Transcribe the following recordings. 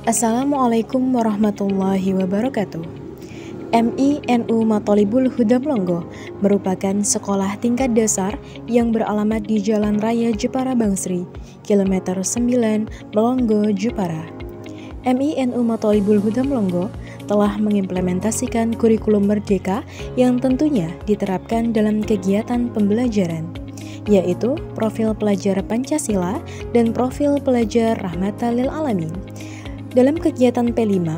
Assalamualaikum warahmatullahi wabarakatuh. MINU Mathalibul Huda Melongo merupakan sekolah tingkat dasar yang beralamat di Jalan Raya Jepara Bangsri, kilometer 9, Melongo, Jepara. MINU Mathalibul Huda Melongo telah mengimplementasikan kurikulum merdeka yang tentunya diterapkan dalam kegiatan pembelajaran, yaitu profil pelajar Pancasila dan profil pelajar Rahmatan lil Alamin. Dalam kegiatan P5,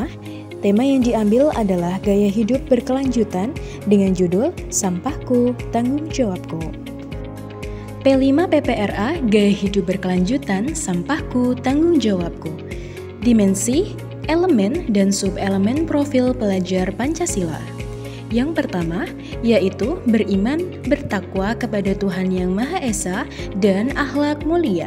tema yang diambil adalah gaya hidup berkelanjutan dengan judul Sampahku, Tanggung Jawabku. P5 PPRA, gaya hidup berkelanjutan, Sampahku, Tanggung Jawabku. Dimensi, elemen, dan subelemen profil pelajar Pancasila. Yang pertama, yaitu beriman, bertakwa kepada Tuhan Yang Maha Esa, dan akhlak mulia.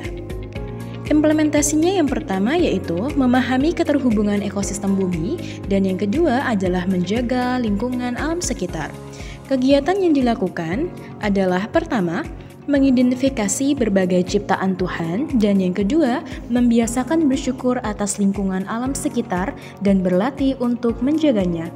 Implementasinya yang pertama yaitu memahami keterhubungan ekosistem bumi, dan yang kedua adalah menjaga lingkungan alam sekitar. Kegiatan yang dilakukan adalah pertama, mengidentifikasi berbagai ciptaan Tuhan, dan yang kedua, membiasakan bersyukur atas lingkungan alam sekitar dan berlatih untuk menjaganya.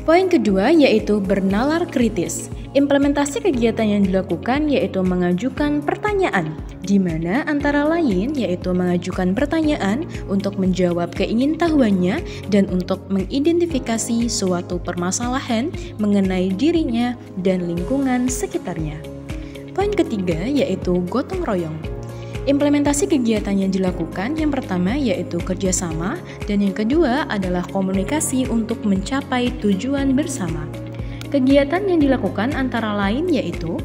Poin kedua yaitu bernalar kritis. Implementasi kegiatan yang dilakukan yaitu mengajukan pertanyaan, di mana antara lain yaitu mengajukan pertanyaan untuk menjawab keingintahuannya dan untuk mengidentifikasi suatu permasalahan mengenai dirinya dan lingkungan sekitarnya. Poin ketiga yaitu gotong royong. Implementasi kegiatan yang dilakukan yang pertama yaitu kerjasama, dan yang kedua adalah komunikasi untuk mencapai tujuan bersama. Kegiatan yang dilakukan antara lain yaitu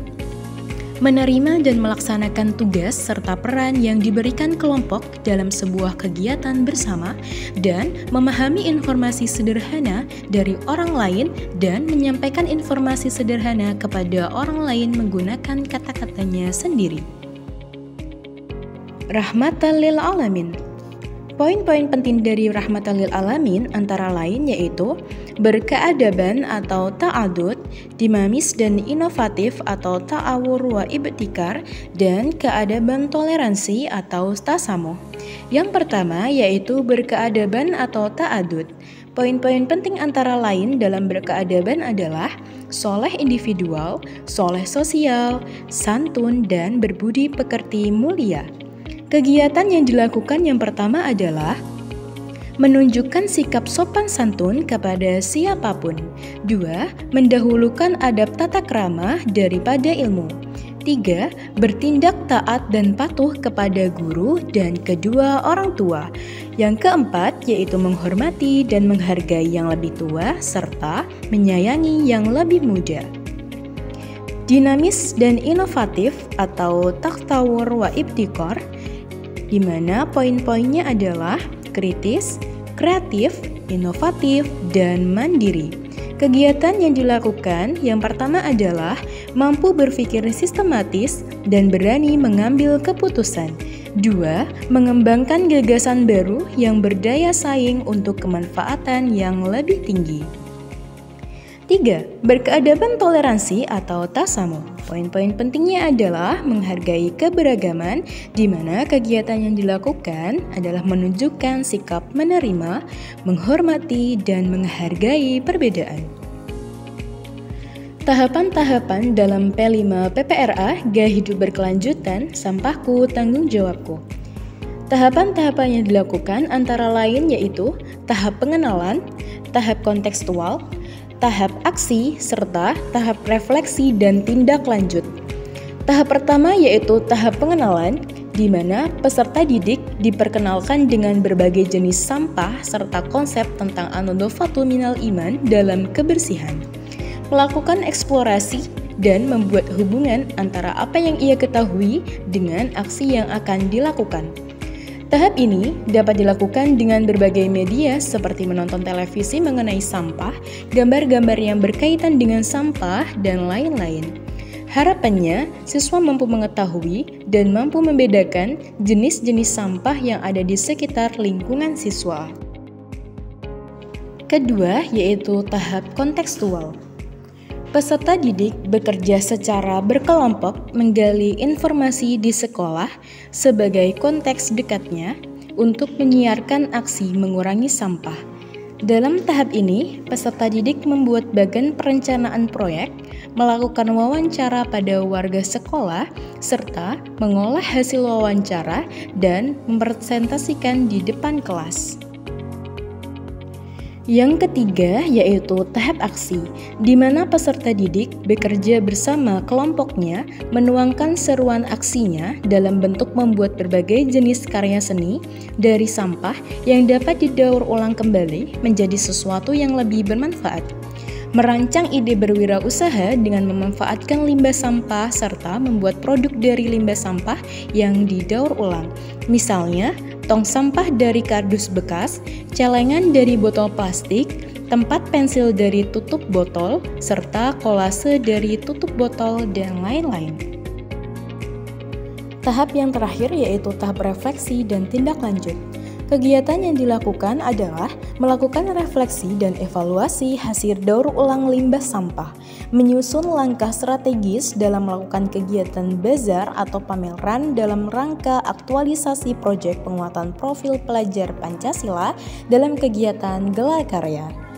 menerima dan melaksanakan tugas serta peran yang diberikan kelompok dalam sebuah kegiatan bersama, dan memahami informasi sederhana dari orang lain dan menyampaikan informasi sederhana kepada orang lain menggunakan kata-katanya sendiri. Rahmatan lil Alamin. Poin-poin penting dari Rahmatan lil Alamin antara lain yaitu berkeadaban atau ta'adud, dinamis dan inovatif atau ta'awur wa ibtikar, dan keadaban toleransi atau tasamuh. Yang pertama yaitu berkeadaban atau ta'adud. Poin-poin penting antara lain dalam berkeadaban adalah soleh individual, soleh sosial, santun, dan berbudi pekerti mulia. Kegiatan yang dilakukan yang pertama adalah menunjukkan sikap sopan santun kepada siapapun. 2. Mendahulukan adab tata krama daripada ilmu. 3. Bertindak taat dan patuh kepada guru dan kedua orang tua. Yang keempat yaitu menghormati dan menghargai yang lebih tua serta menyayangi yang lebih muda. Dinamis dan inovatif atau taktawur wa ibtikar, di mana poin-poinnya adalah kritis, kreatif, inovatif, dan mandiri. Kegiatan yang dilakukan yang pertama adalah mampu berpikir sistematis dan berani mengambil keputusan. 2. Mengembangkan gagasan baru yang berdaya saing untuk kemanfaatan yang lebih tinggi. 3. Berkeadaban toleransi atau tasamuh. Poin-poin pentingnya adalah menghargai keberagaman, di mana kegiatan yang dilakukan adalah menunjukkan sikap menerima, menghormati, dan menghargai perbedaan. Tahapan-tahapan dalam P5 PPRA, gaya hidup berkelanjutan, sampahku, tanggung jawabku. Tahapan-tahapan yang dilakukan antara lain yaitu tahap pengenalan, tahap kontekstual, tahap aksi, serta tahap refleksi dan tindak lanjut. Tahap pertama yaitu tahap pengenalan, di mana peserta didik diperkenalkan dengan berbagai jenis sampah serta konsep tentang an-nadhafatu minal iman dalam kebersihan. Melakukan eksplorasi dan membuat hubungan antara apa yang ia ketahui dengan aksi yang akan dilakukan. Tahap ini dapat dilakukan dengan berbagai media seperti menonton televisi mengenai sampah, gambar-gambar yang berkaitan dengan sampah, dan lain-lain. Harapannya, siswa mampu mengetahui dan mampu membedakan jenis-jenis sampah yang ada di sekitar lingkungan siswa. Kedua, yaitu tahap kontekstual. Peserta didik bekerja secara berkelompok menggali informasi di sekolah sebagai konteks dekatnya, untuk menyiarkan aksi mengurangi sampah. Dalam tahap ini, peserta didik membuat bagan perencanaan proyek, melakukan wawancara pada warga sekolah, serta mengolah hasil wawancara dan mempresentasikan di depan kelas. Yang ketiga yaitu tahap aksi, di mana peserta didik bekerja bersama kelompoknya menuangkan seruan aksinya dalam bentuk membuat berbagai jenis karya seni dari sampah yang dapat didaur ulang kembali menjadi sesuatu yang lebih bermanfaat. Merancang ide berwirausaha dengan memanfaatkan limbah sampah serta membuat produk dari limbah sampah yang didaur ulang. Misalnya, tong sampah dari kardus bekas, celengan dari botol plastik, tempat pensil dari tutup botol, serta kolase dari tutup botol, dan lain-lain. Tahap yang terakhir yaitu tahap refleksi dan tindak lanjut. Kegiatan yang dilakukan adalah melakukan refleksi dan evaluasi hasil daur ulang limbah sampah, menyusun langkah strategis dalam melakukan kegiatan bazar atau pameran dalam rangka aktualisasi proyek penguatan profil pelajar Pancasila dalam kegiatan gelar karya.